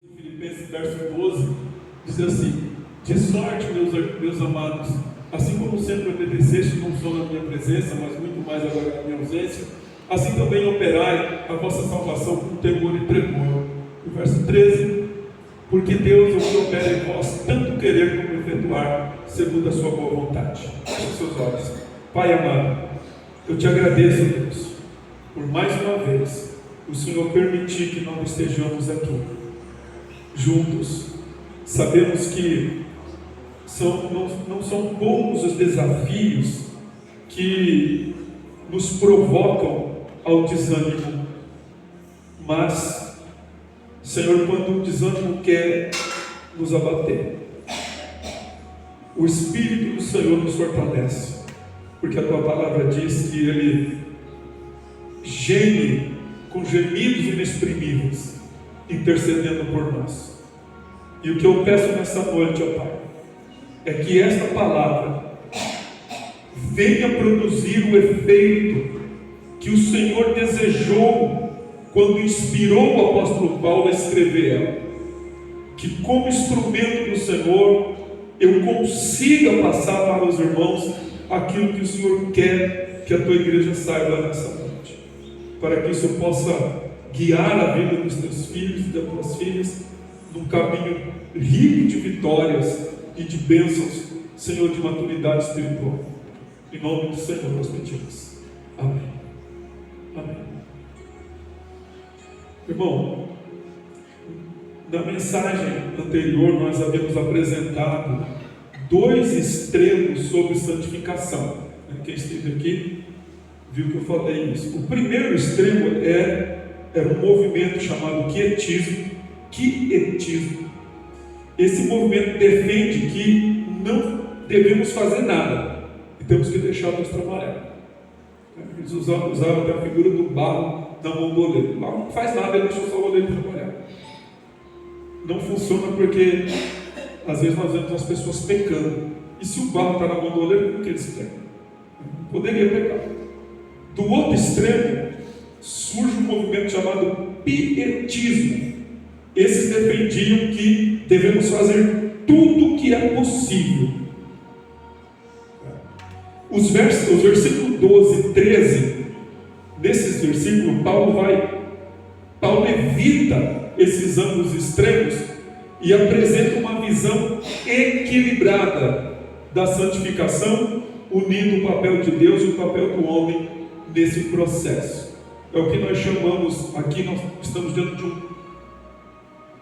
Filipenses verso 12, diz assim: de sorte, meus amados, assim como sempre obedeceste, não só na minha presença, mas muito mais agora na minha ausência, assim também operai a vossa salvação com temor e tremor. O verso 13: porque Deus é o que opera em vós, tanto querer como efetuar, segundo a sua boa vontade. Feche os seus olhos. Pai amado, eu te agradeço, Deus, por mais uma vez o Senhor permitir que nós estejamos aqui juntos. Sabemos que não são poucos os desafios que nos provocam ao desânimo, mas, Senhor, quando o desânimo quer nos abater, o Espírito do Senhor nos fortalece, porque a tua palavra diz que Ele geme com gemidos inexprimíveis, intercedendo por nós. E o que eu peço nessa noite, ó Pai, é que esta palavra venha produzir o efeito que o Senhor desejou quando inspirou o apóstolo Paulo a escrever ela. Que como instrumento do Senhor eu consiga passar para os irmãos aquilo que o Senhor quer que a tua igreja saiba nessa noite, para que isso possa guiar a vida dos teus filhos e das tuas filhas num caminho rico de vitórias e de bênçãos, Senhor, de maturidade espiritual. Em nome do Senhor nós pedimos. Amém. Amém. Irmão, na mensagem anterior nós havíamos apresentado dois extremos sobre santificação. Quem esteve aqui viu que eu falei isso. O primeiro extremo era um movimento chamado quietismo. Esse movimento defende que não devemos fazer nada e temos que deixar Deus trabalhar. Eles usavam até a figura do barro na mão do oleiro. O barro não faz nada, ele deixa só o oleiro trabalhar. Não funciona porque às vezes nós vemos as pessoas pecando. E se o barro está na mão do oleiro, como que eles pecam? Poderia pecar. Do outro extremo surge um movimento chamado pietismo. Esses defendiam que devemos fazer tudo o que é possível. Os versículos 12 e 13, nesses versículos, Paulo evita esses ambos extremos e apresenta uma visão equilibrada da santificação, unindo o papel de Deus e o papel do homem nesse processo. É o que nós chamamos, aqui nós estamos diante de um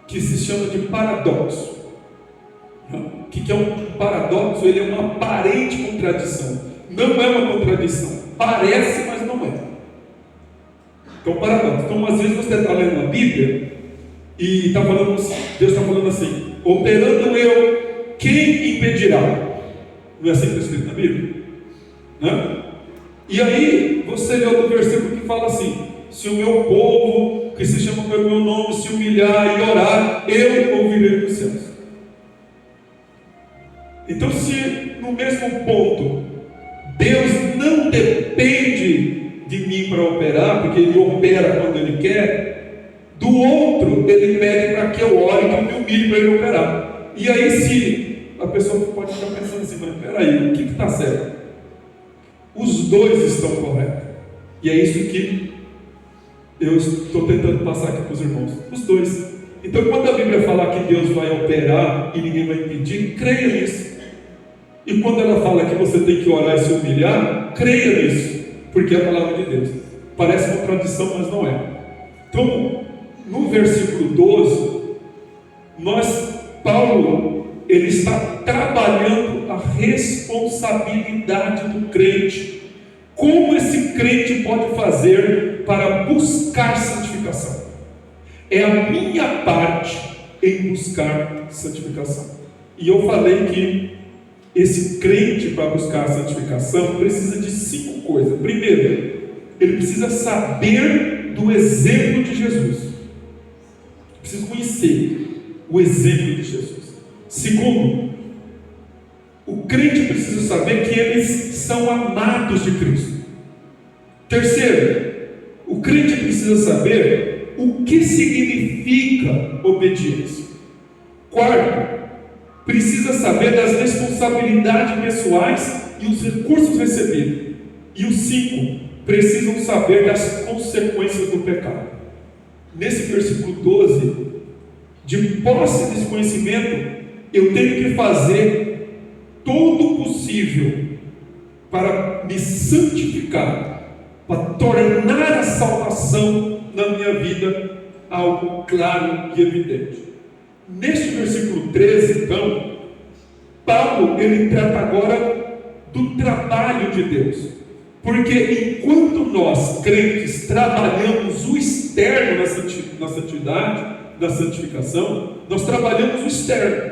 que se chama de paradoxo. O que é um paradoxo? Ele é uma aparente contradição. Não é uma contradição. Parece, mas não é. Então, paradoxo. Então, às vezes você está lendo a Bíblia e Deus está falando assim: operando eu, quem impedirá? Não é assim que está escrito na Bíblia? Né? E aí, você lê outro versículo que fala assim: se o meu povo, que se chama pelo meu nome, se humilhar e orar, eu ouvirei dos céus. Então, se no mesmo ponto Deus não depende de mim para operar, porque Ele opera quando Ele quer, do outro Ele pede para que eu ore, que eu me humilhe para Ele operar. E aí, se a pessoa pode ficar pensando assim: mas peraí, o que está certo? Os dois estão corretos. E é isso que eu estou tentando passar aqui para os irmãos. Os dois. Então, quando a Bíblia fala que Deus vai operar e ninguém vai impedir, creia nisso. E quando ela fala que você tem que orar e se humilhar, creia nisso, porque é a palavra de Deus. Parece uma contradição, mas não é. Então, no versículo 12, Paulo, ele está trabalhando a responsabilidade do crente. Como esse crente pode fazer para buscar santificação? É a minha parte em buscar santificação. E eu falei que esse crente, para buscar a santificação, precisa de 5 coisas. Primeiro, ele precisa saber do exemplo de Jesus. Precisa conhecer o exemplo de Jesus. Segundo, o crente precisa saber que eles são amados de Cristo. Terceiro, o crente precisa saber o que significa obediência. Quarto, precisa saber das responsabilidades pessoais e os recursos recebidos. E os 5, precisam saber das consequências do pecado. Nesse versículo 12, de posse desse conhecimento, eu tenho que fazer todo o possível para me santificar, para tornar a salvação na minha vida algo claro e evidente. Neste versículo 13, então, Paulo, ele trata agora do trabalho de Deus. Porque enquanto nós, crentes, trabalhamos o externo na santidade, na santificação, nós trabalhamos o externo.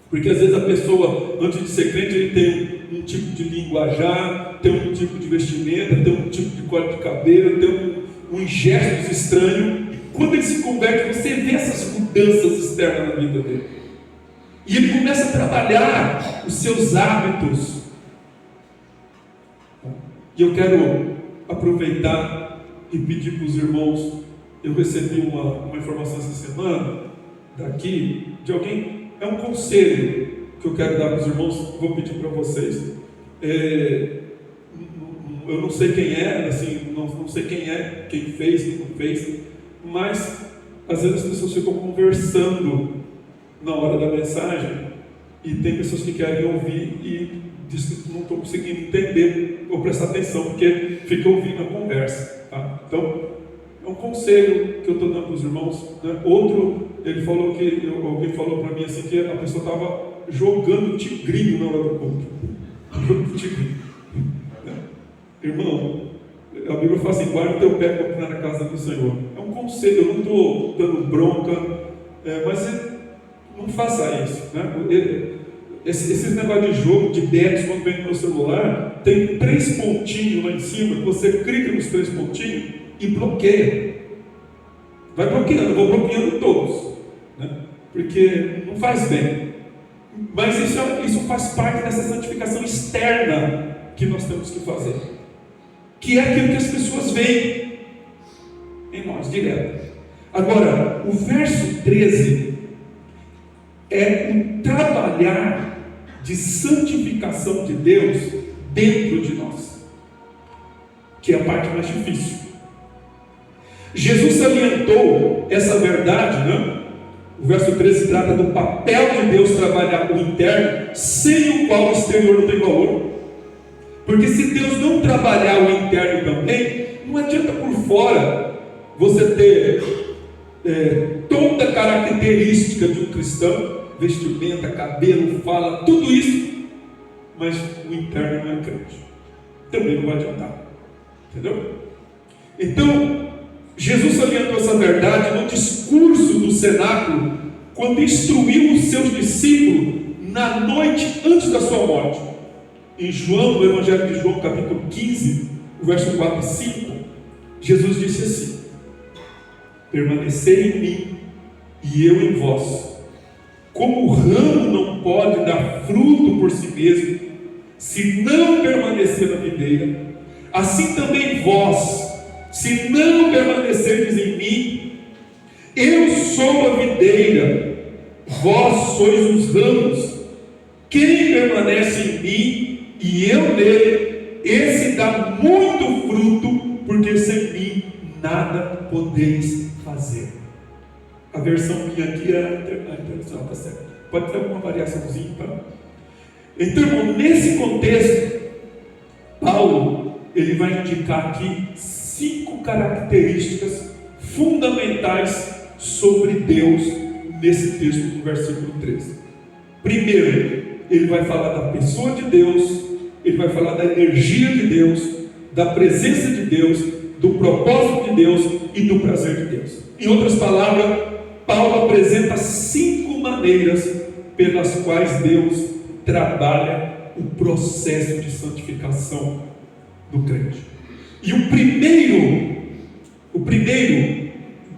Porque às vezes a pessoa, antes de ser crente, ele tem um tipo de linguajar, tem um tipo de vestimenta, tem um tipo de corte de cabelo, tem um gestos estranhos. E quando ele se converte, você vê essas mudanças externas na vida dele. E ele começa a trabalhar os seus hábitos. E eu quero aproveitar e pedir para os irmãos. Eu recebi uma informação essa semana daqui de alguém. É um conselho que eu quero dar para os irmãos. Vou pedir para vocês. Eu não sei quem é, assim, não sei quem é, quem fez, quem não fez. Mas às vezes as pessoas ficam conversando na hora da mensagem. E tem pessoas que querem ouvir e diz que não estou conseguindo entender ou prestar atenção, porque fica ouvindo a conversa. Tá? Então, é um conselho que eu estou dando para os irmãos. Né? Outro, ele falou que, alguém falou para mim assim, que a pessoa estava jogando tigrinho na hora do culto. Jogando tigrinho. Né? Irmão, a Bíblia fala assim, guarda o teu pé para entrar na casa do Senhor. É um conselho, eu não estou dando bronca, mas não faça isso. Né? Esses negócios de jogo, de bets, quando vem no meu celular, tem 3 pontinhos lá em cima, que você clica nos 3 pontinhos e bloqueia. Vai bloqueando, eu vou bloqueando todos, né? Porque não faz bem. Mas isso faz parte dessa santificação externa que nós temos que fazer, que é aquilo que as pessoas veem em nós, direto. Agora, o verso 13 é o trabalhar de santificação de Deus dentro de nós, que é a parte mais difícil. Jesus salientou essa verdade, né? O verso 13 trata do papel de Deus trabalhar o interno, sem o qual o exterior não tem valor. Porque se Deus não trabalhar o interno também, não adianta por fora você ter toda a característica de um cristão, vestimenta, cabelo, fala, tudo isso, mas o interno não é crente. Também não vai adiantar. Entendeu? Então, Jesus salientou essa verdade no discurso do cenáculo, quando instruiu os seus discípulos na noite antes da sua morte. Em João, no Evangelho de João, capítulo 15, o verso 4 e 5, Jesus disse assim: permanecei em mim e eu em vós. Como o ramo não pode dar fruto por si mesmo, se não permanecer na videira, assim também vós, se não permanecerdes em mim. Eu sou a videira, vós sois os ramos. Quem permanece em mim e eu nele, esse dá muito fruto, porque sem mim nada podeis fazer. A versão minha aqui é a internacional, tá certo? Pode ter alguma variaçãozinha, tá? Então, irmão, nesse contexto, Paulo, ele vai indicar aqui 5 características fundamentais sobre Deus nesse texto do versículo 13. Primeiro, ele vai falar da pessoa de Deus, ele vai falar da energia de Deus, da presença de Deus, do propósito de Deus e do prazer de Deus. Em outras palavras, Paulo apresenta 5 maneiras pelas quais Deus trabalha o processo de santificação do crente. E o primeiro,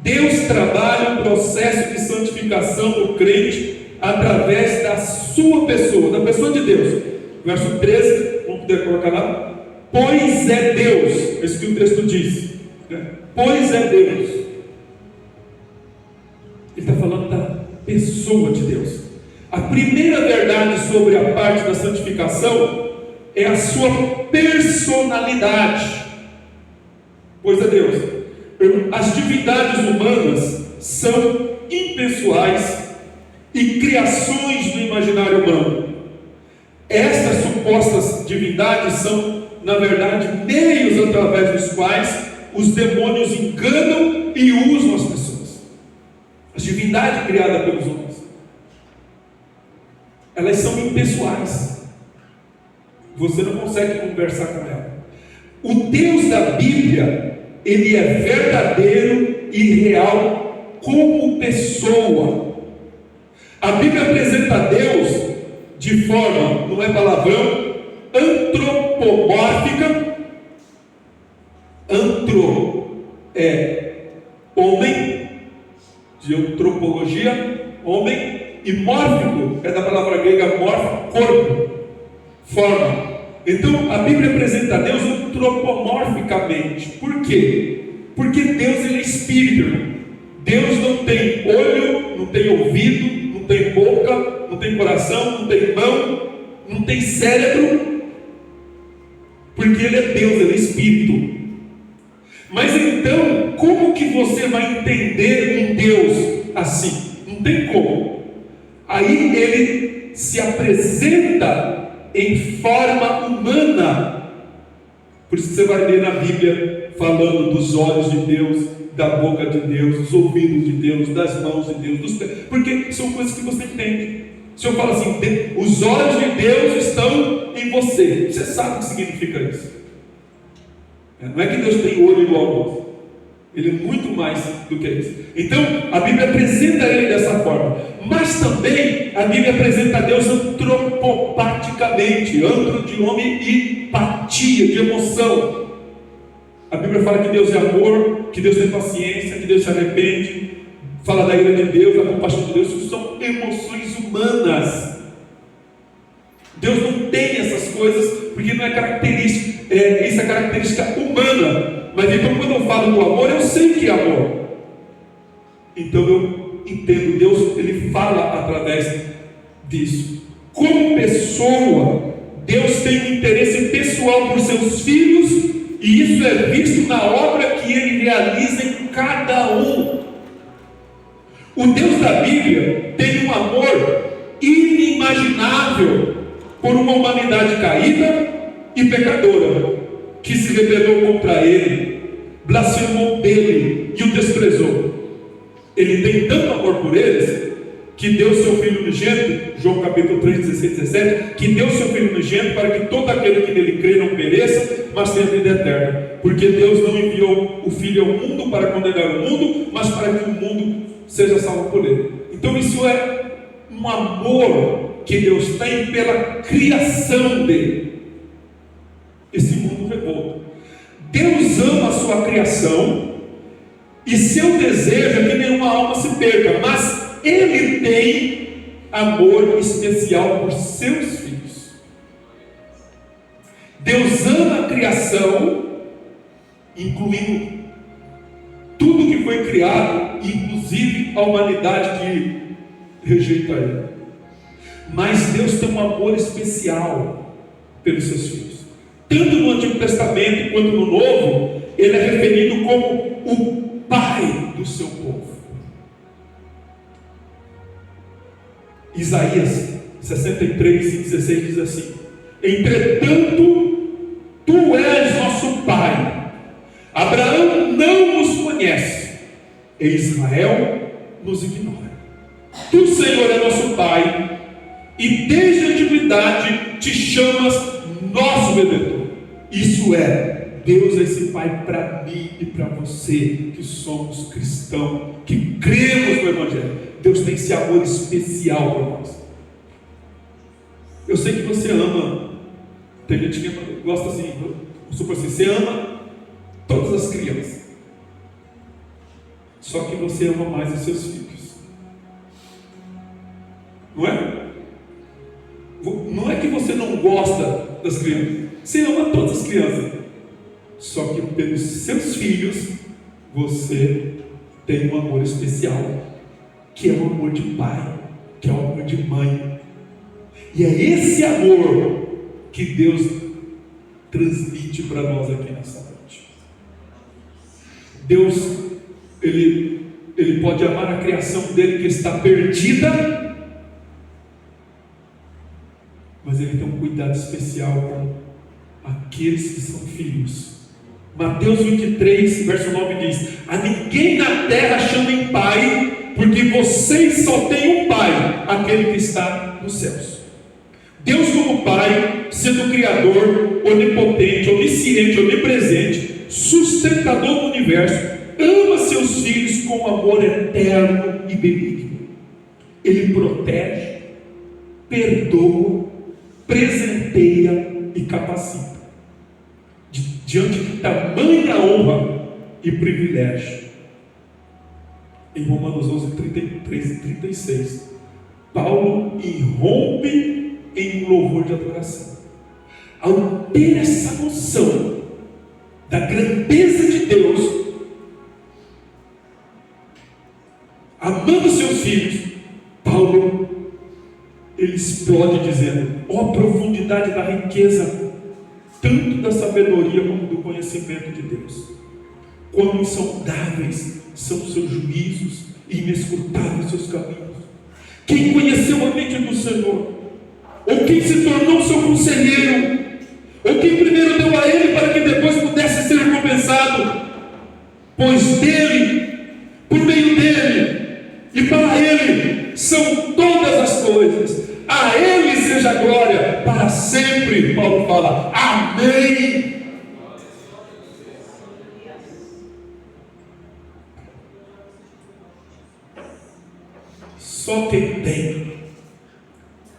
Deus trabalha o processo de santificação do crente através da sua pessoa, da pessoa de Deus. Verso 13, vamos poder colocar lá. Pois é Deus, é isso que o texto diz, né? Pois é Deus. Ele está falando da pessoa de Deus. A primeira verdade sobre a parte da santificação é a sua personalidade. Pois é Deus. As divindades humanas são impessoais e criações do imaginário humano. Estas supostas divindades são, na verdade, meios através dos quais os demônios enganam e usam as pessoas. As divindades criadas pelos homens, elas são impessoais. Você não consegue conversar com ela. O Deus da Bíblia, ele é verdadeiro e real como pessoa. A Bíblia apresenta Deus de forma, não é palavrão, antropomórfica. Antro é homem, de antropologia, homem, e mórfico é da palavra grega morfo, corpo, forma. Então a Bíblia apresenta Deus antropomorficamente. Por quê? Porque Deus, ele é espírito. Deus não tem olho, não tem ouvido, não tem boca, não tem coração, não tem mão, não tem cérebro, porque ele é Deus, ele é espírito. Mas então, como que você vai entender um Deus assim? Não tem como. Aí ele se apresenta em forma humana. Por isso que você vai ler na Bíblia falando dos olhos de Deus, da boca de Deus, dos ouvidos de Deus, das mãos de Deus, dos pés, porque são coisas que você entende. Se eu falo assim, os olhos de Deus estão em você, você sabe o que significa isso. Não é que Deus tem olho igual ao nosso, ele é muito mais do que isso. Então a Bíblia apresenta ele dessa forma, mas também a Bíblia apresenta Deus antropopaticamente, antro de homem e patia, de emoção. A Bíblia fala que Deus é amor, que Deus tem paciência, que Deus se arrepende, fala da ira de Deus, da compaixão de Deus. Isso são emoções humanas. Deus não tem essas coisas, porque não é característica, isso é característica humana. Mas então quando eu falo do amor, eu sei que é amor. Então eu entendo, Deus, ele fala através disso. Como pessoa, Deus tem um interesse pessoal por seus filhos, e isso é visto na obra que ele realiza em cada um. O Deus da Bíblia tem um amor inimaginável por uma humanidade caída e pecadora, que se rebelou contra ele, blasfemou dele e o desprezou. Ele tem tanto amor por eles, que deu seu Filho unigênito, João capítulo 3, 16, 17, que deu seu Filho unigênito para que todo aquele que nele crê não pereça, mas tenha vida eterna. Porque Deus não enviou o Filho ao mundo para condenar o mundo, mas para que o mundo seja salvo por ele. Então isso é um amor que Deus tem pela criação dele. Esse mundo revolto. Deus ama a sua criação, e seu desejo é que nenhuma alma se perca, mas ele tem amor especial por seus filhos. Deus ama a criação, incluindo tudo que foi criado, inclusive a humanidade que rejeita ele. Mas Deus tem um amor especial pelos seus filhos. Tanto no Antigo Testamento quanto no Novo, ele é referido como o Pai do seu povo. Isaías 63, 16 diz assim: entretanto, tu és nosso Pai. Abraão não nos conhece, e Israel nos ignora. Tu, Senhor, é nosso Pai, e desde a antiguidade te chamas nosso Redentor. Isso é, Deus é esse Pai para mim e para você, que somos cristãos, que cremos no Evangelho. Deus tem esse amor especial para nós. Eu sei que você ama, tem gente que gosta assim, supor assim, você ama todas as crianças, só que você ama mais os seus filhos, não é? Não é que você não gosta das crianças, você ama todas as crianças, só que pelos seus filhos você tem um amor especial. que é o amor de pai, que é o amor de mãe. E é esse amor que Deus transmite para nós aqui nessa noite. Deus, Ele pode amar a criação dele que está perdida, mas Ele tem um cuidado especial com aqueles que são filhos. Mateus 23, verso 9 diz: a ninguém na terra chamem pai, porque vocês só têm um pai, aquele que está nos céus. Deus como pai, sendo criador, onipotente, onisciente, onipresente, sustentador do universo, ama seus filhos com amor eterno e benigno. Ele protege, perdoa, presenteia e capacita. Diante de tamanha honra e privilégio. Em Romanos 11, 33 e 36, Paulo irrompe em um louvor de adoração. Ao ter essa noção da grandeza de Deus, amando seus filhos, Paulo, ele explode dizendo: ó profundidade da riqueza, tanto da sabedoria como do conhecimento de Deus. Quão insondáveis são os seus juízos e inescrutáveis os seus caminhos. Quem conheceu a mente do Senhor? Ou quem se tornou seu conselheiro? Ou quem primeiro deu a ele para que depois pudesse ser recompensado? Pois dele, por meio dele e para ele são todas as coisas. A ele seja a glória para sempre. Paulo fala: amém. Só quem tem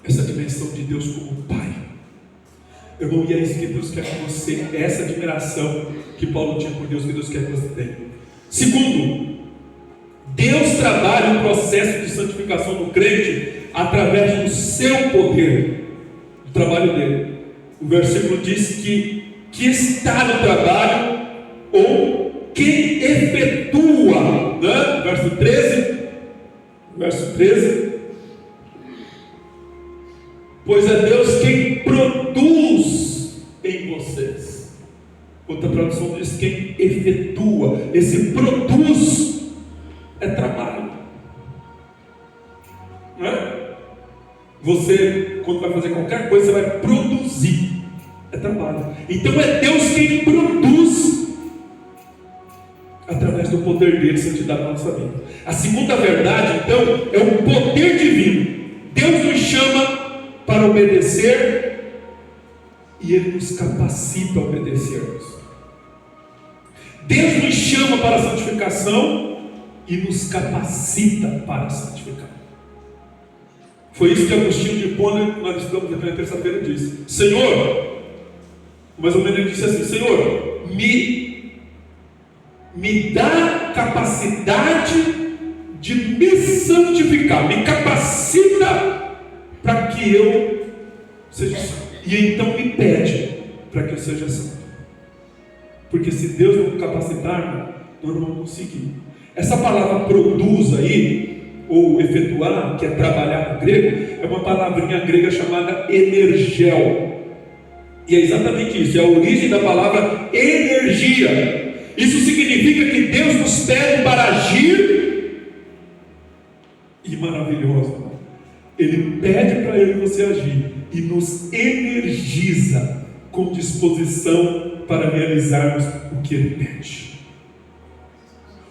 essa dimensão de Deus como Pai, irmão, e é isso que Deus quer que você, essa admiração que Paulo tinha por Deus, que Deus quer que você tenha. Segundo, Deus trabalha o processo de santificação do crente através do seu poder, do trabalho dele. O versículo diz que está no trabalho, ou quem efetua, né? Verso 13, pois é Deus quem produz em vocês. Outra tradução diz quem efetua. Esse produz é trabalho, não é? Você, quando vai fazer qualquer coisa, você vai produzir, é trabalho. Então é Deus quem produz através do poder dele, santidade na nossa vida. A segunda verdade, então, é o poder divino. Deus nos chama para obedecer e Ele nos capacita a obedecermos. Deus nos chama para a santificação e nos capacita para santificar. Foi isso que Agostinho de Hipona, nós estamos na terça-feira, disse: Senhor, mais ou menos ele disse assim: Senhor, me dá capacidade de me santificar, me capacita para que eu seja santo. E então me pede para que eu seja santo. Porque se Deus não me capacitar, nós não vamos conseguir. Essa palavra produz aí, ou efetuar, que é trabalhar no grego, é uma palavrinha grega chamada energel. E é exatamente isso, é a origem da palavra energia. Isso significa que Deus nos pede para agir. E maravilhoso, Ele pede para eu e você agir e nos energiza com disposição para realizarmos o que Ele pede.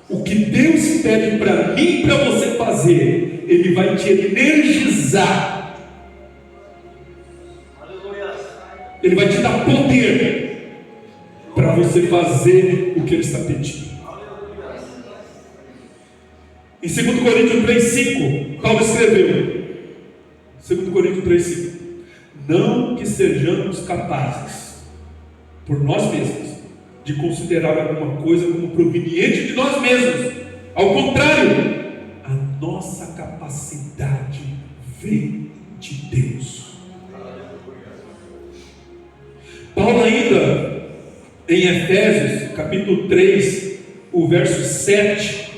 O que Deus pede para mim e para você fazer, Ele vai te energizar. Ele vai te dar poder para você fazer o que Ele está pedindo. Em 2 Coríntios 3,5, Paulo escreveu, 2 Coríntios 3,5: não que sejamos capazes, por nós mesmos, de considerar alguma coisa como proveniente de nós mesmos. Ao contrário, a nossa capacidade vem de Deus. Paulo ainda, em Efésios, capítulo 3, o verso 7,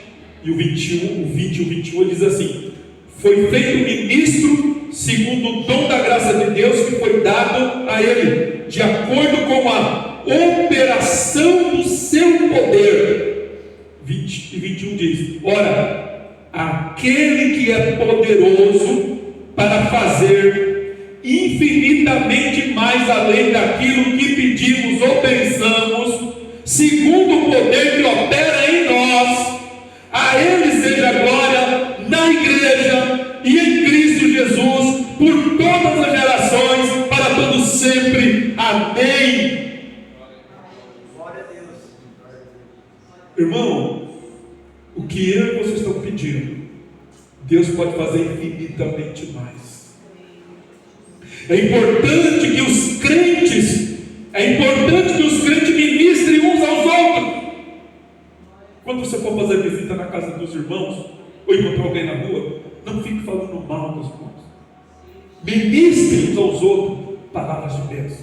e o 21, o 20 e o 21, ele diz assim: foi feito ministro segundo o dom da graça de Deus que foi dado a ele, de acordo com a operação do seu poder. 20 e 21 diz: ora, aquele que é poderoso para fazer infinitamente mais além daquilo que pedimos ou pensamos, segundo o poder que opera em nós, a Ele seja a glória na igreja e em Cristo Jesus, por todas as gerações, para todos sempre. Amém. Glória a Deus. Irmão, o que eu e você estão pedindo, Deus pode fazer infinitamente mais. É importante que os crentes ministrem uns aos outros. Quando você for fazer visita na casa dos irmãos, ou encontrar alguém na rua, não fique falando mal dos irmãos. Ministrem uns aos outros palavras de Deus.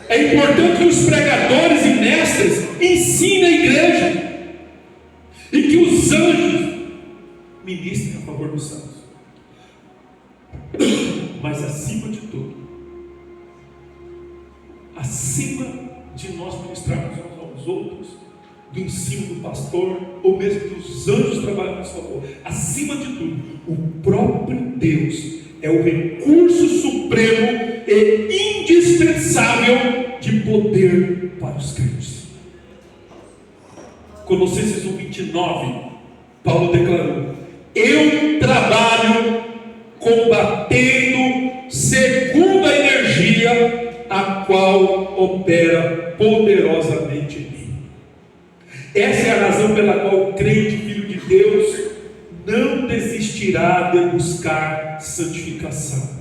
É importante que os pregadores e mestres ensinem a igreja, e que os anjos ministrem a favor dos santos. Mas acima de tudo, acima de nós ministrarmos uns aos outros, do ensino do pastor, ou mesmo dos anjos trabalhando a nosso favor, acima de tudo, o próprio Deus é o recurso supremo e indispensável de poder para os crentes. Colossenses 1:29, Paulo declarou: eu trabalho combatendo segundo a energia a qual opera poderosamente em mim. Essa é a razão pela qual o crente, filho de Deus, não desistirá de buscar santificação.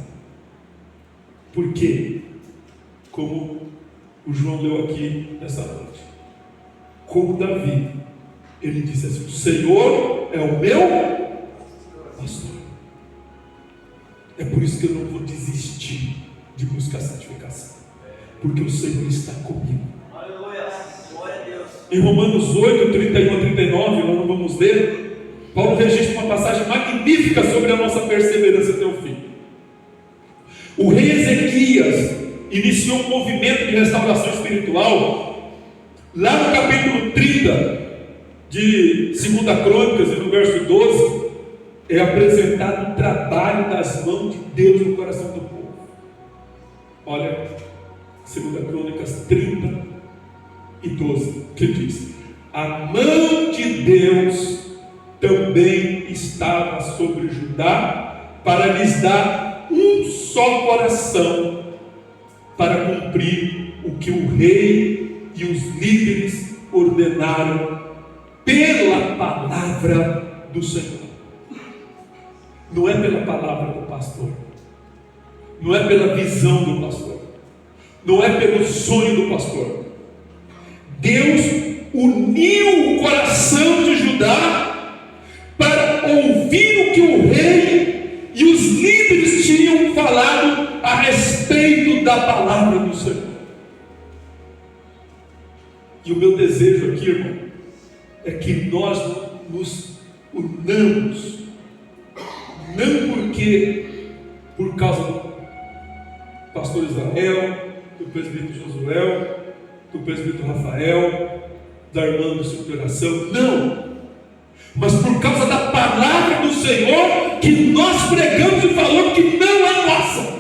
Por quê? Como o João leu aqui nessa noite, como Davi, ele disse assim: o Senhor é o meu pastor. É por isso que eu não vou desistir de buscar santificação, porque o Senhor está comigo. Aleluia, glória a Deus. Em Romanos 8, 31 a 39, nós não vamos ler, Paulo registra uma passagem magnífica sobre a nossa perseverança até o fim. O rei Ezequias iniciou um movimento de restauração espiritual. Lá no capítulo 30 de 2 Crônicas, e no verso 12, é apresentado o trabalho das mãos de Deus no coração do povo. Olha, 2 Crônicas 30 e 12, que diz: a mão de Deus também estava sobre Judá, para lhes dar um só coração, para cumprir o que o rei e os líderes ordenaram pela palavra do Senhor. Não é pela palavra do pastor, não é pela visão do pastor, não é pelo sonho do pastor. Deus uniu o coração de Judá para ouvir o que o rei e os líderes tinham falado a respeito da palavra do Senhor. E o meu desejo aqui, irmão, é que nós nos unamos, não porque por causa do pastor Israel, do presbítero Josué, do presbítero Rafael, da irmã do seu coração, não, mas por causa da palavra do Senhor que nós pregamos e falamos que não é nossa.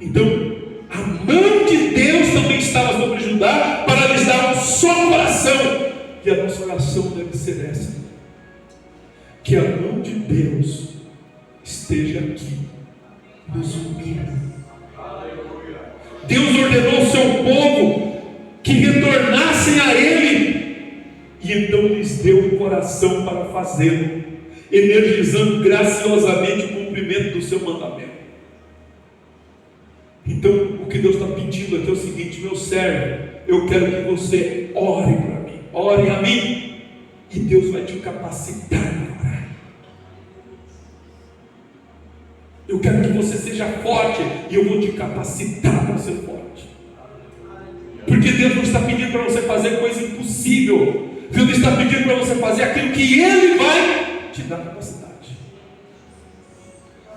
Então, a mão de Deus também estava sobre Judá para lhes dar um só coração. E a nossa oração deve ser essa: que a mão de Deus esteja aqui, nos unindo. Deus ordenou ao seu povo que retornassem a Ele, e então lhes deu um coração para fazê-lo, energizando graciosamente o cumprimento do seu mandamento. Então, o que Deus está pedindo aqui é o seguinte: meu servo, eu quero que você ore para mim, ore a mim, e Deus vai te capacitar a orar. Eu quero que você seja forte, e eu vou te capacitar para ser forte. Porque Deus não está pedindo para você fazer coisa impossível, Deus está pedindo para você fazer aquilo que Ele vai te dar capacidade.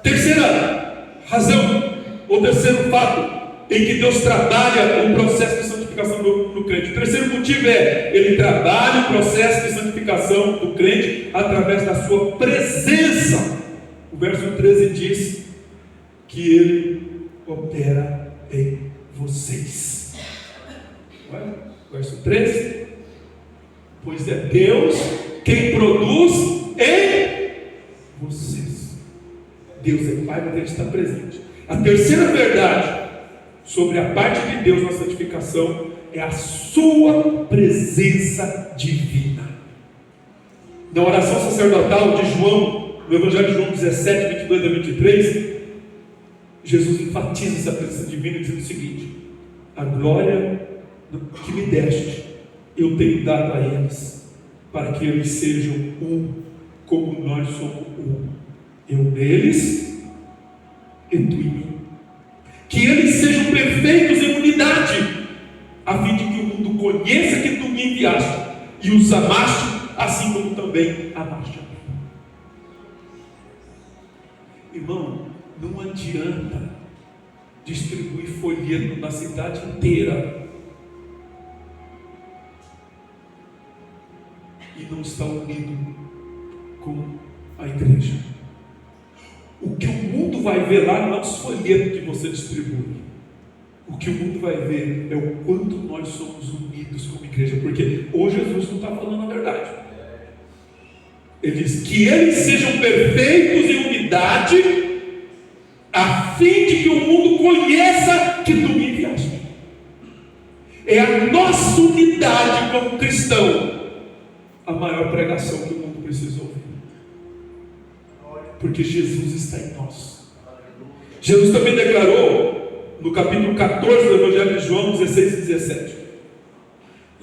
Terceira razão, ou terceiro fato, em que Deus trabalha o processo de santificação do crente. O terceiro motivo é, Ele trabalha o processo de santificação do crente através da sua presença. O verso 13 diz que Ele opera em vocês. Verso 13: pois é Deus quem produz em vocês. Deus é Pai, mas Ele está presente. A terceira verdade sobre a parte de Deus na santificação é a sua presença divina. Na oração sacerdotal de João, no Evangelho de João 17, 22 a 23, Jesus enfatiza essa presença divina dizendo o seguinte: a glória que me deste eu tenho dado a eles, para que eles sejam um, como nós somos um, eu neles e tu em mim. Que eles sejam perfeitos em unidade, a fim de que o mundo conheça que tu me enviaste e os amaste, assim como também amaste a mim. Irmão, não adianta distribuir folheto na cidade inteira e não estar unido com a igreja. O que o mundo vai ver lá não é os folhetos que você distribui. O que o mundo vai ver é o quanto nós somos unidos como igreja. Porque hoje Jesus não está falando a verdade. Ele diz que eles sejam perfeitos em unidade, a fim de que o mundo conheça que tu me enviaste. É a nossa unidade como cristão a maior pregação que o mundo precisa ouvir. Porque Jesus está em nós. Jesus também declarou no capítulo 14 do Evangelho de João 16 e 17: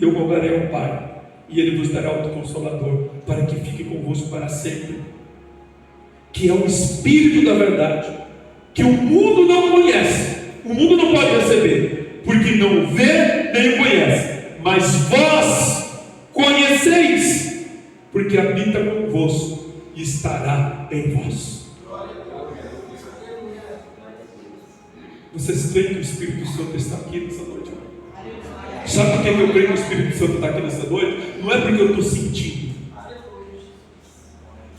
eu rogarei ao Pai, e Ele vos dará outro Consolador, para que fique convosco para sempre, que é o Espírito da verdade, que o mundo não conhece, o mundo não pode receber, porque não vê nem conhece, mas vós conheceis, porque habita convosco e estará em vós. Vocês creem que o Espírito Santo está aqui nessa noite? Sabe por que eu creio que o Espírito Santo está aqui nessa noite? Não é porque eu estou sentindo.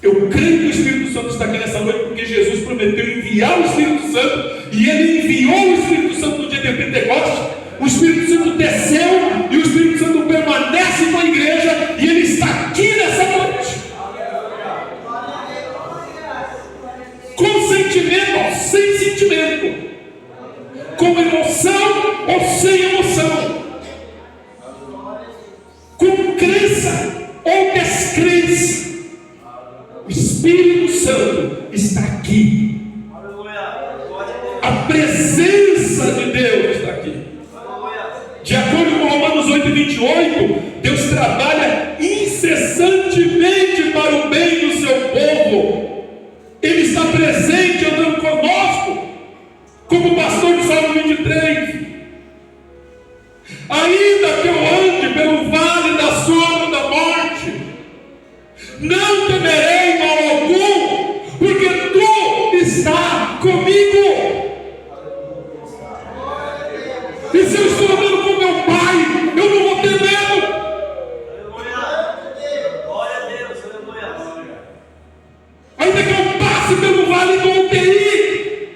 Eu creio que o Espírito Santo está aqui nessa noite porque Jesus prometeu enviar o Espírito Santo, e Ele enviou o Espírito Santo no dia de Pentecostes. O Espírito Santo desceu e o Espírito Santo permanece com a igreja, e Ele está aqui nessa noite. Com sentimento ou sem sentimento, com emoção ou sem emoção, com crença ou descrença, o Espírito Santo está aqui. A presença de Deus está aqui. De acordo com Romanos 8:28, Deus trabalha incessantemente para o bem do seu povo. Ele está presente andando conosco, como o pastor de Salmo 23. Ainda que eu ande pelo vale da sombra da morte, não temerei mal algum, porque tu está comigo. E se eu estou andando com meu Pai, eu não vou ter medo. Glória a Deus, aleluia. Ainda que eu passe pelo vale do UTI,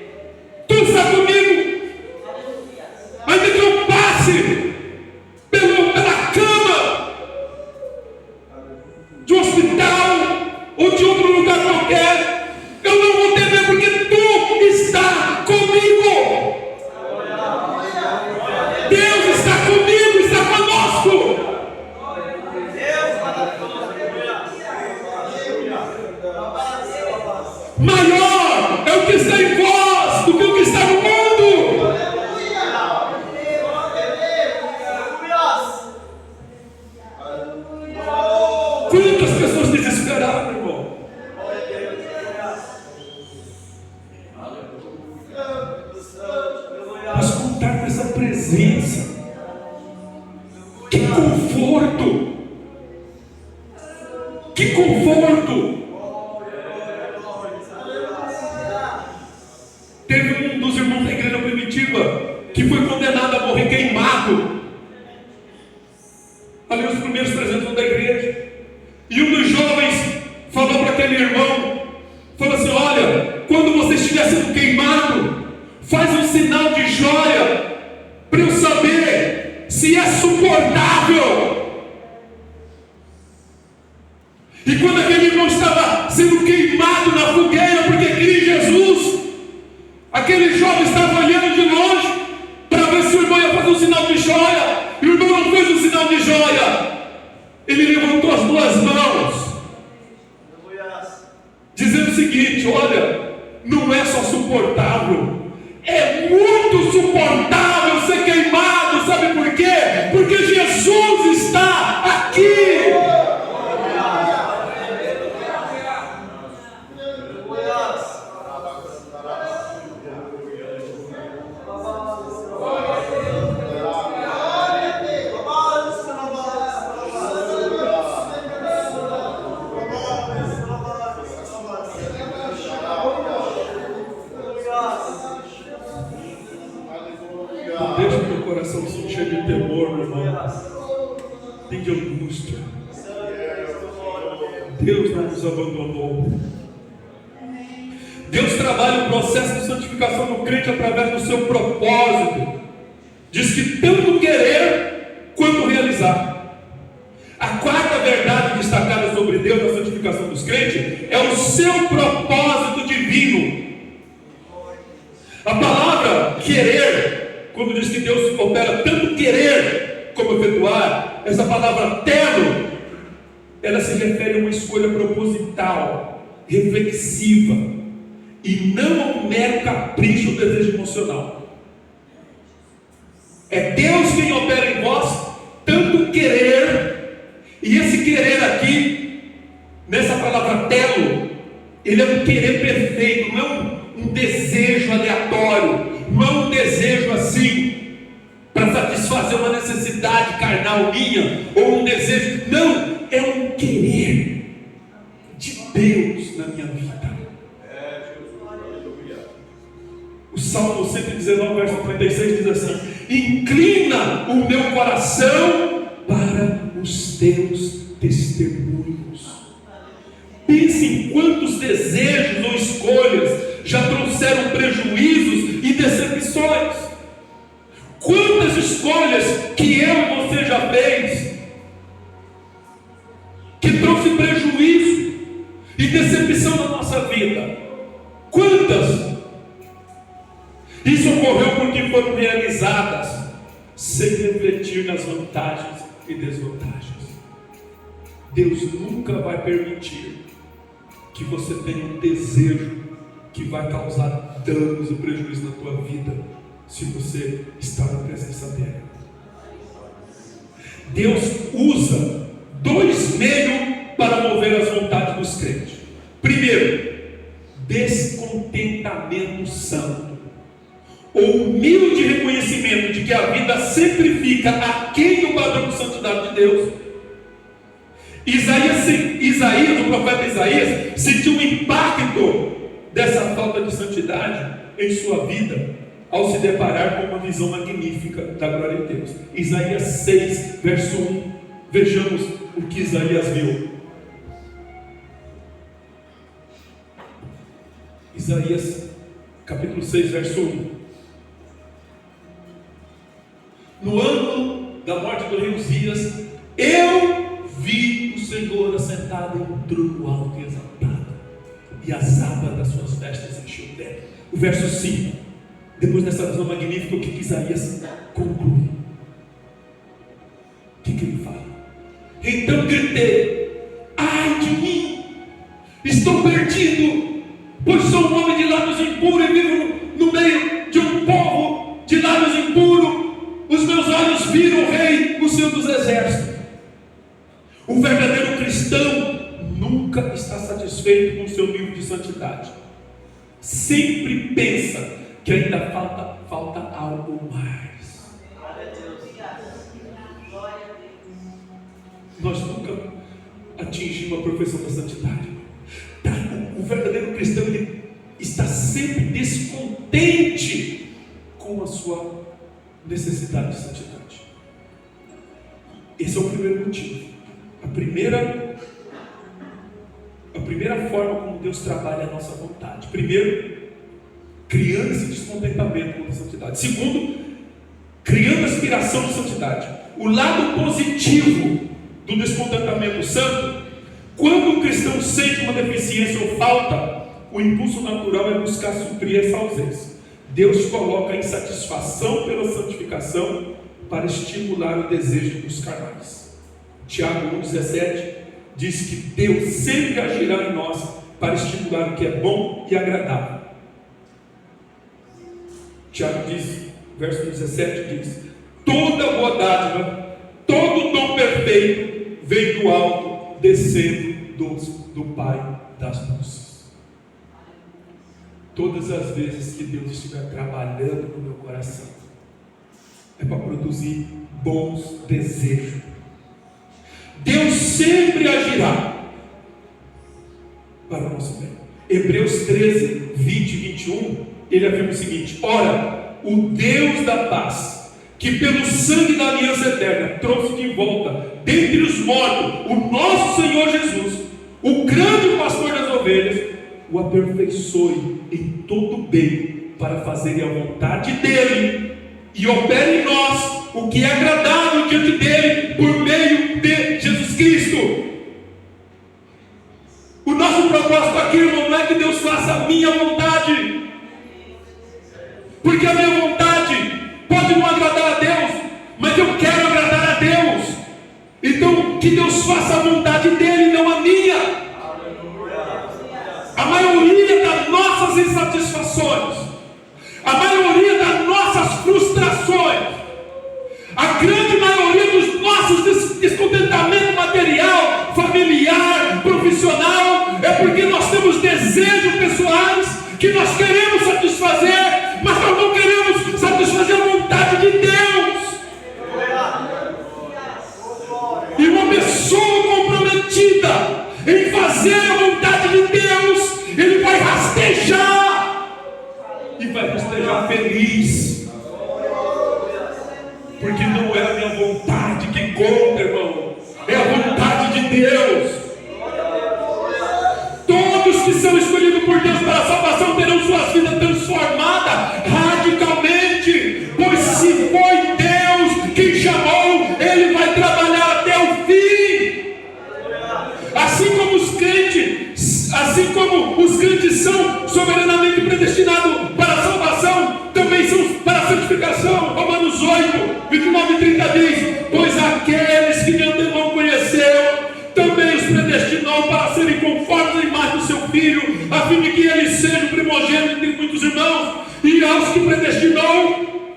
tu está comigo. Ainda que eu passe pela cama de um hospital ou de outro lugar qualquer, eu não vou temer, porque tu está comigo. Deus está comigo, está conosco. Maior é o que está em vós do que o que está no mundo. Quantas pessoas desesperadas, irmão? Mas contar com essa presença, que conforto, queimado. Teve um dos irmãos da igreja primitiva que foi condenado a morrer queimado. Ali os primeiros 300 anos da igreja. E um dos jovens falou para aquele irmão, falou assim: olha, quando você estiver sendo queimado, faz um sinal de joia para eu saber se é suportável. E quando aquele irmão estava sendo queimado na fogueira porque cria em Jesus, aquele jovem estava olhando de longe para ver se o irmão ia fazer um sinal de joia. E o irmão não fez um sinal de joia. Ele levantou as duas mãos, dizendo o seguinte: olha, não é só suportável, é muito suportável ser queimado. Sabe por quê? Porque Jesus está aqui. Deixa o teu coração se encher de temor, meu irmão, nem de angústia. Deus não nos abandonou. Deus trabalha o processo de santificação do crente através do seu propósito. Diz que tanto querer quanto realizar. A quarta verdade destacada sobre Deus na santificação dos crentes é o seu propósito divino. A palavra querer, quando diz que Deus opera tanto querer como efetuar, essa palavra telo, ela se refere a uma escolha proposital, reflexiva, e não a um mero capricho ou desejo emocional. É Deus quem opera em vós tanto querer, e esse querer aqui, nessa palavra telo, ele é um querer perfeito, não é um desejo aleatório, não é um desejo assim para satisfazer uma necessidade carnal minha, ou um desejo, não, é um querer de Deus na minha vida. O Salmo 119, verso 36 diz assim: inclina o meu coração para os teus testemunhos. Pense em quantos desejos ou escolhas já trouxeram prejuízos e decepções. Quantas escolhas que eu e você já fez que trouxe prejuízo e decepção na nossa vida? Quantas? Isso ocorreu porque foram realizadas sem refletir nas vantagens e desvantagens. Deus nunca vai permitir que você tenha um desejo que vai causar danos e prejuízo na tua vida, se você está na presença dele. Deus usa dois meios para mover as vontades dos crentes. Primeiro, descontentamento santo, ou humilde reconhecimento de que a vida sempre fica aquém do padrão de santidade de Deus. Isaías, o profeta Isaías, sentiu o impacto dessa falta de santidade em sua vida ao se deparar com uma visão magnífica da glória de Deus. Isaías 6, verso 1. Vejamos o que Isaías viu. Isaías capítulo 6, verso 1. No ano da morte do rei Uzias, eu vi o Senhor assentado em um trono alto e exaltado, e as abas das suas vestes encheu o teto. O verso 5, depois dessa visão magnífica, o que Isaías conclui? O que ele fala? Então gritei: ai de mim, estou perdido, pois sou um homem de lábios impuros e vivo no meio de um povo de lábios impuros. Os meus olhos viram o Rei, o Senhor dos Exércitos. O verdadeiro cristão nunca está satisfeito com o seu nível de santidade. Sempre pensa que ainda falta algo mais. Nós nunca atingimos a perfeição da santidade. cristão ele está sempre descontente com a sua necessidade de santidade. Esse é o primeiro motivo. A primeira forma como Deus trabalha a nossa vontade. Primeiro, criando esse descontentamento com a santidade. Segundo, criando aspiração de santidade. O lado positivo do descontentamento santo, quando o cristão sente uma deficiência ou falta, o impulso natural é buscar suprir essa ausência. Deus coloca a insatisfação pela santificação para estimular o desejo de buscar mais. Tiago 1,17 diz que Deus sempre agirá em nós para estimular o que é bom e agradável. Tiago diz, verso 17 diz: toda boa dádiva, todo dom perfeito vem do alto, descendo do Pai das luzes. Todas as vezes que Deus estiver trabalhando no meu coração, é para produzir bons desejos. Deus sempre agirá para o nosso bem. Hebreus 13, 20 e 21, ele afirma o seguinte: ora, o Deus da paz, que pelo sangue da aliança eterna trouxe de volta dentre os mortos o nosso Senhor Jesus, o grande pastor das ovelhas, o aperfeiçoe em todo bem para fazerem a vontade dele e opere em nós o que é agradável diante dele por meio de Jesus Cristo. O nosso propósito aqui, irmão, não é que Deus faça a minha vontade, porque a minha vontade pode não agradar a Deus, mas eu quero agradar a Deus. Então que Deus faça a vontade dele, não a minha. A maioria das nossas insatisfações, a maioria das nossas frustrações, a grande maioria dos nossos descontentamento material, familiar, profissional, é porque nós temos desejos pessoais que nós queremos satisfazer, mas nós não queremos satisfazer a vontade de Deus. E uma pessoa comprometida em fazer a vontade de Deus, ele vai rastejar e vai rastejar feliz, porque não é a minha vontade que conta, irmão, é a vontade de Deus. Todos que são escolhidos por Deus para a salvação terão suas vidas transformadas radicalmente, pois se foi Deus quem chamou, ele vai trabalhar até o fim. Assim como os crentes são soberanamente predestinados para a salvação, também são para a santificação. Romanos 8, 29 e 30 diz: pois aqueles que de antemão conheceu, também os predestinou para serem conformes à imagem do seu Filho, a fim de que ele seja o primogênito entre muitos irmãos. E aos que predestinou,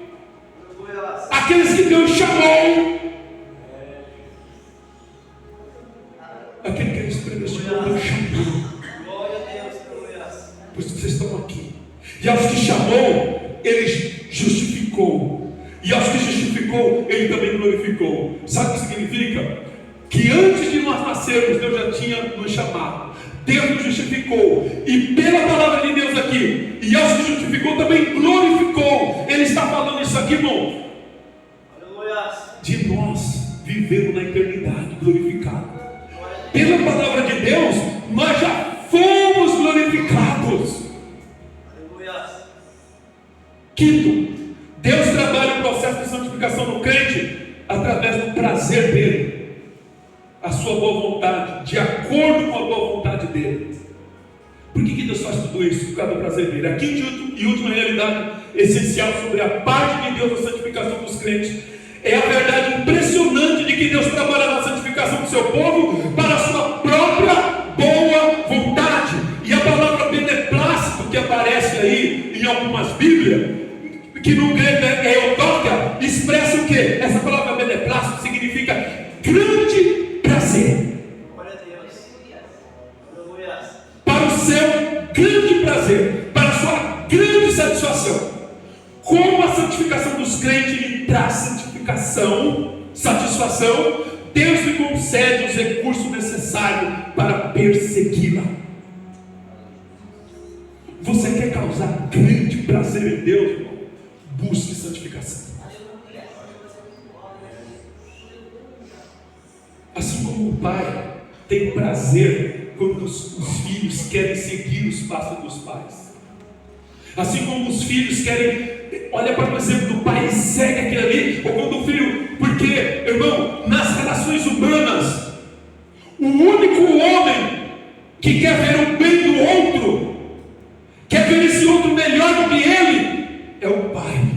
aqueles que Deus chamou, aquele que Deus predestinou, Deus chamou. Por isso vocês estão aqui. E aos que chamou, ele justificou. E aos que justificou, ele também glorificou. Sabe o que significa? Que antes de nós nascermos, Deus já tinha nos chamado. Deus nos justificou. E pela palavra de Deus aqui, e aos que justificou, também glorificou. Ele está falando isso aqui, irmão, de nós vivendo na eternidade, glorificado. Pela palavra de Deus, nós já fomos glorificados. Quinto, Deus trabalha o processo de santificação no crente através do prazer dele, a sua boa vontade, de acordo com a boa vontade dele. Por que Deus faz tudo isso? Por causa do prazer dele. A quinta e última realidade essencial sobre a parte de Deus na santificação dos crentes é a verdade impressionante de que Deus trabalha na santificação do seu povo para a sua própria boa vontade. E a palavra beneplácito, que aparece aí em algumas Bíblias, que no grego é eudókia, expressa o que? Essa palavra beneplácito significa grande prazer. Para o seu grande prazer, para a sua grande satisfação. Como a santificação dos crentes lhe traz satisfação, Deus lhe concede os recursos necessários para persegui-la. causar grande prazer em Deus, irmão, busque santificação. Assim como o pai tem prazer quando os filhos querem seguir os passos dos pais. Assim como os filhos querem, olha para o exemplo do pai e segue aquele ali, ou quando o filho, porque, irmão, nas relações humanas, o único homem que quer ver o bem do outro, quer ver esse outro melhor do que ele, é o pai.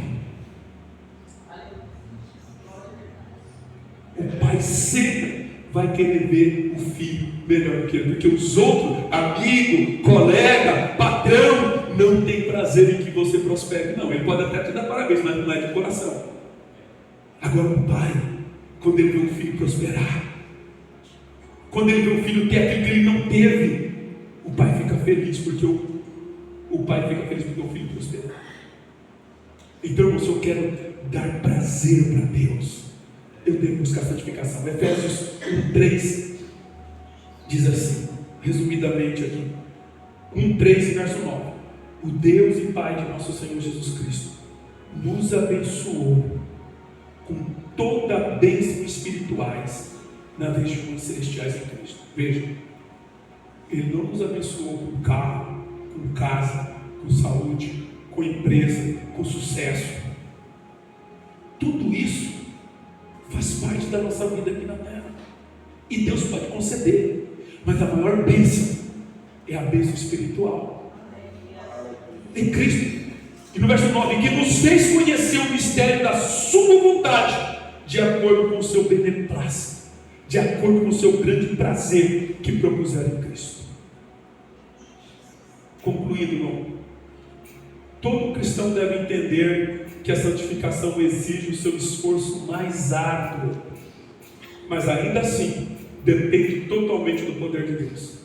O pai sempre vai querer ver o filho melhor do que ele, porque os outros, amigo, colega, patrão, não tem prazer em que você prospere. Não, ele pode até te dar parabéns, mas não é de coração. Agora o pai, quando ele vê o filho prosperar, quando ele vê o filho ter aquilo que ele não teve, o pai fica feliz, porque o pai fica feliz porque o filho prospera. Então, se eu quero dar prazer para Deus, eu tenho que buscar santificação. Efésios 1:3 diz assim, resumidamente aqui, 1:3 e verso 9: o Deus e Pai de nosso Senhor Jesus Cristo nos abençoou com toda a bênção espirituais nas regiões celestiais em Cristo. Veja, Ele não nos abençoou com carro, com casa, com saúde, com empresa, com sucesso. Tudo isso faz parte da nossa vida aqui na terra, e Deus pode conceder, mas a maior bênção é a bênção espiritual em Cristo. E no verso 9, que nos fez conhecer o mistério da sua vontade, de acordo com o seu beneplácito, de acordo com o seu grande prazer que propuseram em Cristo. Concluindo, irmão, todo cristão deve entender que a santificação exige o seu esforço mais árduo, mas ainda assim depende totalmente do poder de Deus.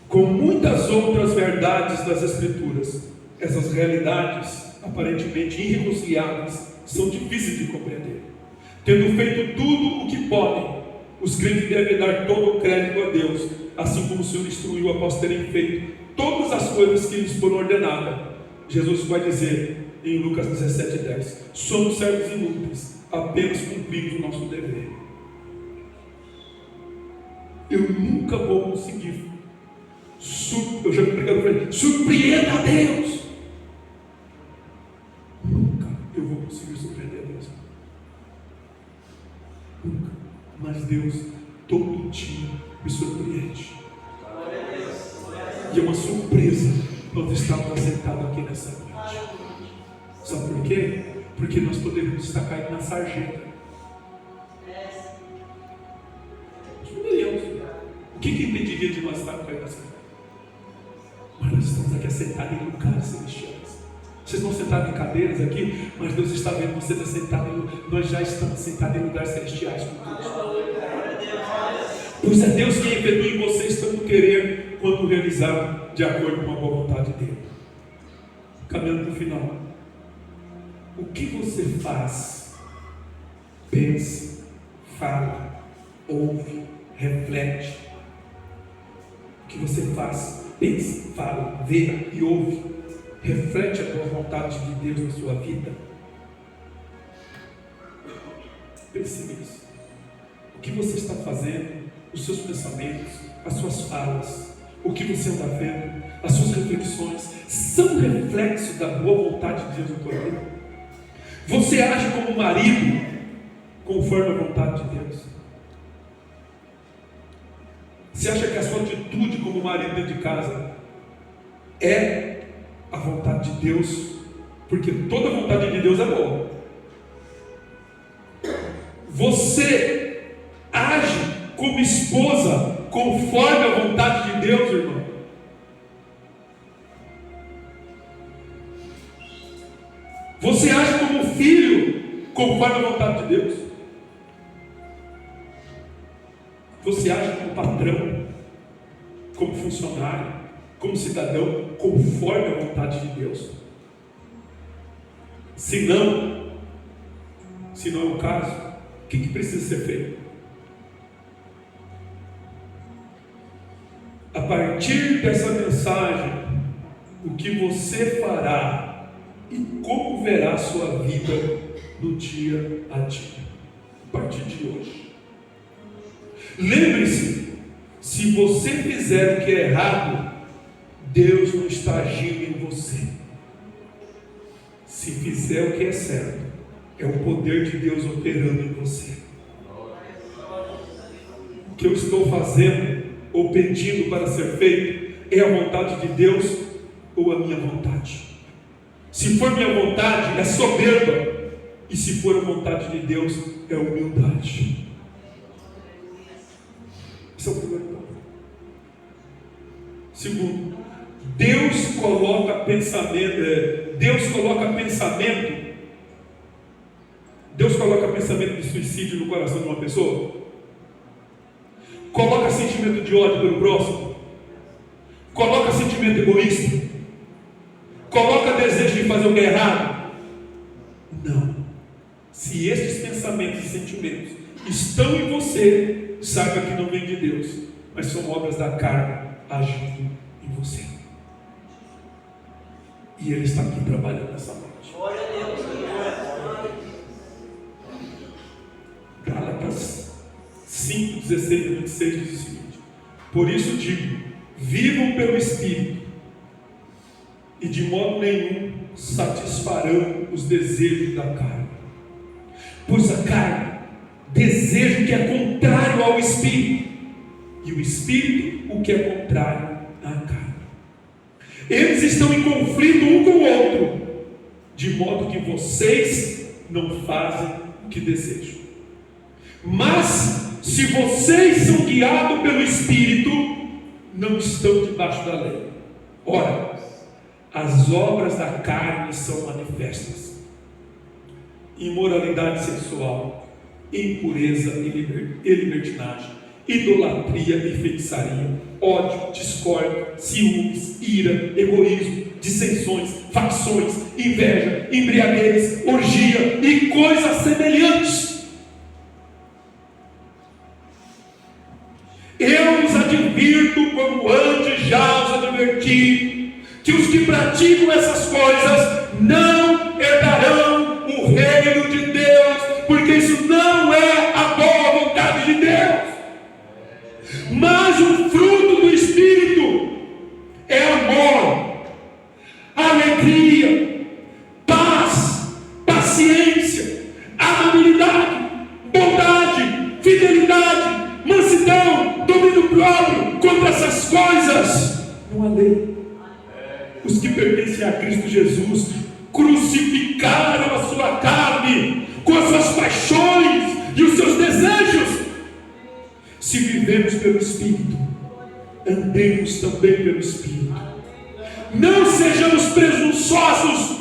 Com muitas outras verdades das Escrituras, essas realidades aparentemente irreconciliáveis são difíceis de compreender. Tendo feito tudo o que podem, os crentes devem dar todo o crédito a Deus, assim como o Senhor instruiu após terem feito todas as coisas que lhes foram ordenadas. Jesus vai dizer em Lucas 17:10: somos servos inúteis, apenas cumprimos o nosso dever. Eu nunca vou conseguir, eu já me pregado para ele, surpreenda a Deus. Nunca eu vou conseguir surpreender a Deus. Nunca. Mas Deus todo dia me surpreende. E é uma surpresa nós estamos assentados aqui nessa noite. Sabe por quê? Porque nós poderíamos estar caindo na sarjeta. Nós poderíamos. O que impediria de nós estarmos caindo na sarjeta? Mas nós estamos aqui sentados em lugares celestiais. Vocês estão sentados em cadeiras aqui, mas Deus está vendo vocês assentados. Nós já estamos sentados em lugares celestiais com Deus. Pois é Deus quem efetua em vocês tanto querer quanto realizar, de acordo com a boa vontade dele. Caminhando para o final. O que você faz, pensa, fala, ouve, reflete? O que você faz, pensa, fala, vê e ouve, reflete a boa vontade de Deus na sua vida? Pense nisso. O que você está fazendo, os seus pensamentos, as suas falas, o que você anda vendo, as suas reflexões, são reflexo da boa vontade de Deus na tua vida? Você age como marido conforme a vontade de Deus? Você acha que a sua atitude como marido dentro de casa é a vontade de Deus? Porque toda a vontade de Deus é boa. Você age como esposa conforme a vontade de Deus, irmão? Você age como filho conforme a vontade de Deus? Você age como patrão, como funcionário, como cidadão, conforme a vontade de Deus? Se não é o caso, o que precisa ser feito? A partir dessa mensagem, o que você fará e como verá a sua vida no dia a dia, a partir de hoje. Lembre-se, se você fizer o que é errado, Deus não está agindo em você. Se fizer o que é certo, é o poder de Deus operando em você. O que eu estou fazendo ou pedindo para ser feito é a vontade de Deus ou a minha vontade? Se for minha vontade, é soberba. E se for a vontade de Deus, é humildade. Esse é o primeiro ponto. Segundo, Deus coloca pensamento de suicídio no coração de uma pessoa? Coloca sentimento de ódio pelo próximo? Coloca sentimento egoísta? Coloca desejo de fazer o que é errado? Não. Se estes pensamentos e sentimentos estão em você, saiba que não vem de Deus, mas são obras da carne agindo em você. E Ele está aqui trabalhando nessa noite. Glória a Deus. Gálatas 5, 16 e 26 diz o seguinte: por isso digo, vivam pelo Espírito, e de modo nenhum satisfarão os desejos da carne. Pois a carne deseja o que é contrário ao Espírito, e o Espírito o que é contrário à carne. Eles estão em conflito um com o outro, de modo que vocês não fazem o que desejam. Mas se vocês são guiados pelo Espírito, não estão debaixo da lei. Ora, as obras da carne são manifestas: imoralidade sexual, impureza e libertinagem, idolatria e feitiçaria, ódio, discórdia, ciúmes, ira, egoísmo, dissensões, facções, inveja, embriaguez, orgia e coisas semelhantes. Eu os advirto, como antes já os adverti, que os que praticam essas coisas não herdarão o reino de Deus, porque isso não é a boa vontade de Deus. Mas o fruto do Espírito é amor, alegria, paz, paciência, amabilidade, bondade, fidelidade, mansidão, domínio próprio. Contra essas coisas não há lei. Os que pertencem a Cristo Jesus crucificaram a sua carne com as suas paixões e os seus desejos. Se vivemos pelo Espírito, andemos também pelo Espírito. Não sejamos presunçosos,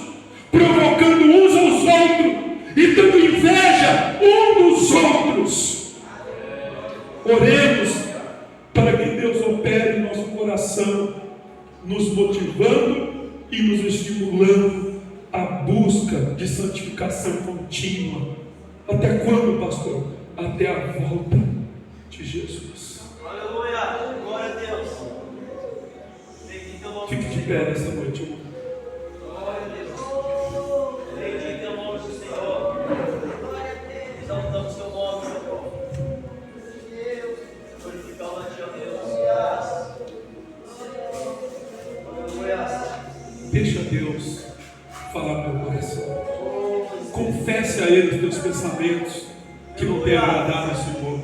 provocando uns aos outros e tendo inveja uns dos outros. Oremos para que Deus opere em nosso coração, nos motivando e nos estimulando à busca de santificação contínua. Até quando, pastor? Até a volta de Jesus. Aleluia. Glória a Deus. Fique de pé nessa noite, irmão. Glória a Deus. Bendito é o nome do Senhor. Exaltamos seu nome, Senhor. Glorificamos a Ti, ó Deus. Aleluia. Deixa Deus falar no teu coração. Confesse a Ele os teus pensamentos que não têm agradado ao Senhor.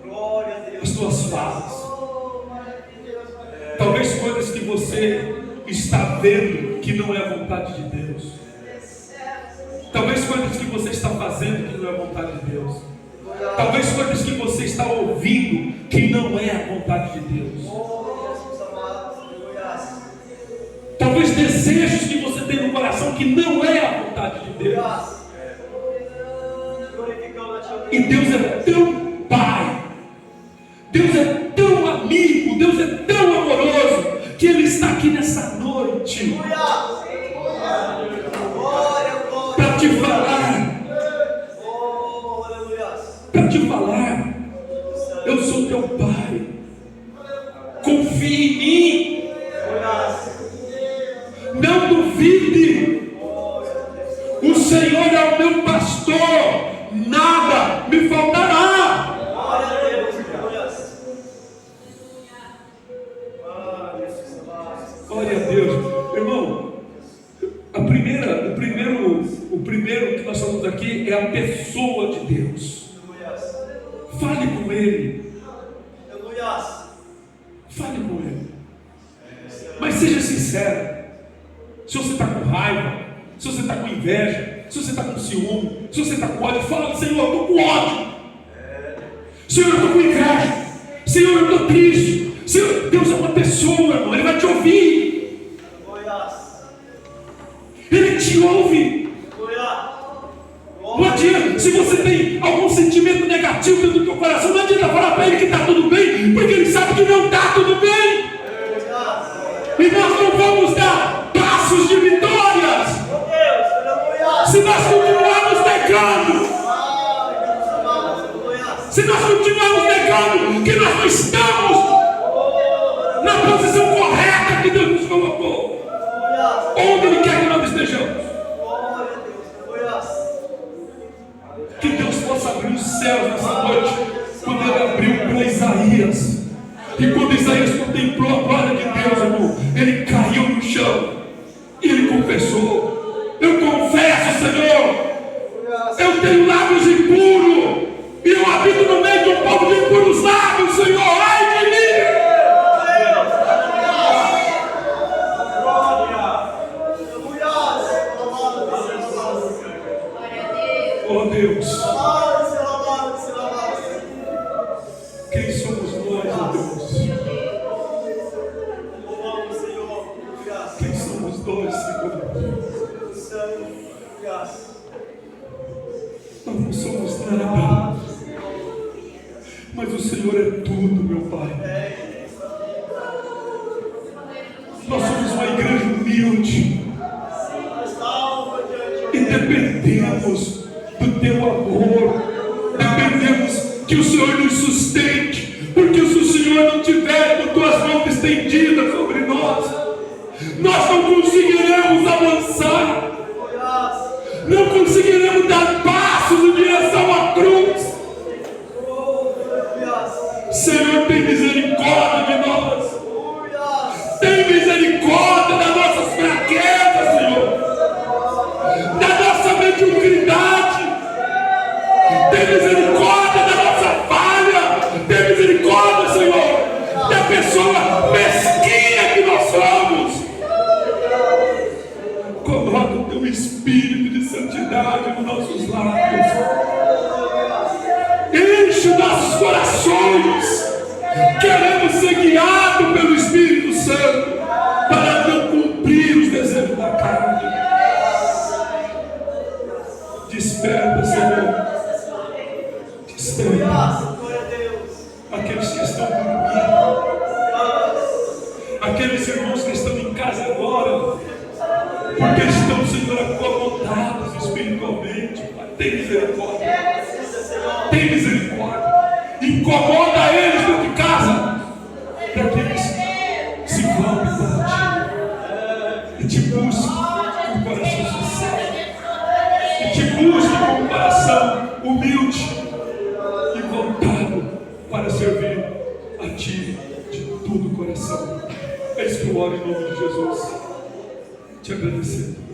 Glória a Deus. As tuas falas. Talvez coisas que você está vendo que não é a vontade de Deus. Talvez coisas que você está fazendo que não é a vontade de Deus. Talvez coisas que você está ouvindo que não é a vontade de Deus. Talvez desejos que você tem no coração que não é a vontade de Deus. E Deus é tão Pai, Deus é tão amigo, Deus é tão amoroso, que Ele está aqui nessa noite para te falar, eu sou teu Pai, confie em mim. duvide. O Senhor é o meu pastor, nada me faltará. Glória a Deus. Glória a Deus. Irmão, o primeiro que nós falamos aqui é a pessoa de Deus. Fale com Ele. Fale com Ele. Mas seja sincero. Se você está com raiva, se você está com inveja, se você está com ciúme, se você está com ódio, fala: Senhor, eu estou com ódio. Senhor, eu estou com inveja. Senhor, eu estou triste. Senhor, Deus é uma pessoa, irmão. Ele vai te ouvir. Ele te ouve. Não adianta. Se você tem algum sentimento negativo dentro do teu coração, não adianta falar para Ele que está tudo bem, porque Ele sabe que não está tudo bem. E nós não vamos dar passos de vitórias se nós continuarmos negando. Se nós continuarmos negando que nós não estamos na posição correta que Deus nos colocou, onde Ele quer que nós estejamos. Que Deus possa abrir os céus nessa noite, quando Ele abriu para Isaías. E quando Isaías contemplou a glória de Deus, irmão, ele caiu no chão e ele confessou: eu confesso, Senhor, eu tenho lábios impuros e eu habito no meio de um povo de impuros lábios, Senhor, ai de mim. Oh Deus, quem somos nós, oh Deus? Quem somos nós, Senhor? Nós não somos nada, mas o Senhor é tudo, meu Pai. Nós somos uma igreja humilde e dependemos do Teu amor, dependemos que o Senhor nos sustente, porque se o Senhor não tiver com Tuas mãos estendidas sobre nós, nós não conseguiremos avançar, não conseguiremos dar passos em direção à cruz. Senhor, tem misericórdia de nós, tem misericórdia das nossas fraquezas, Senhor, da nossa mediocridade, tem misericórdia da nossa falha, tem misericórdia, Senhor, da pessoa mesquinha que nós somos. Coloca o Teu Espírito de santidade nos nossos lábios, enche nossos corações. Queremos ser guiados pelo Espírito Santo para não cumprir os desejos da carne. Desperta, Senhor, desperta aqueles que estão dormindo, aqueles irmãos que estão em casa agora, porque estão, Senhor, acomodados espiritualmente. Tem misericórdia, tem misericórdia. Incomoda eles dentro de casa, para que eles se voltem para Ti e Te busquem com o coração sincero, e Te busquem com o coração humilde e voltado para servir a Ti de todo o coração. É isso que eu oro em nome de Jesus, te agradecendo.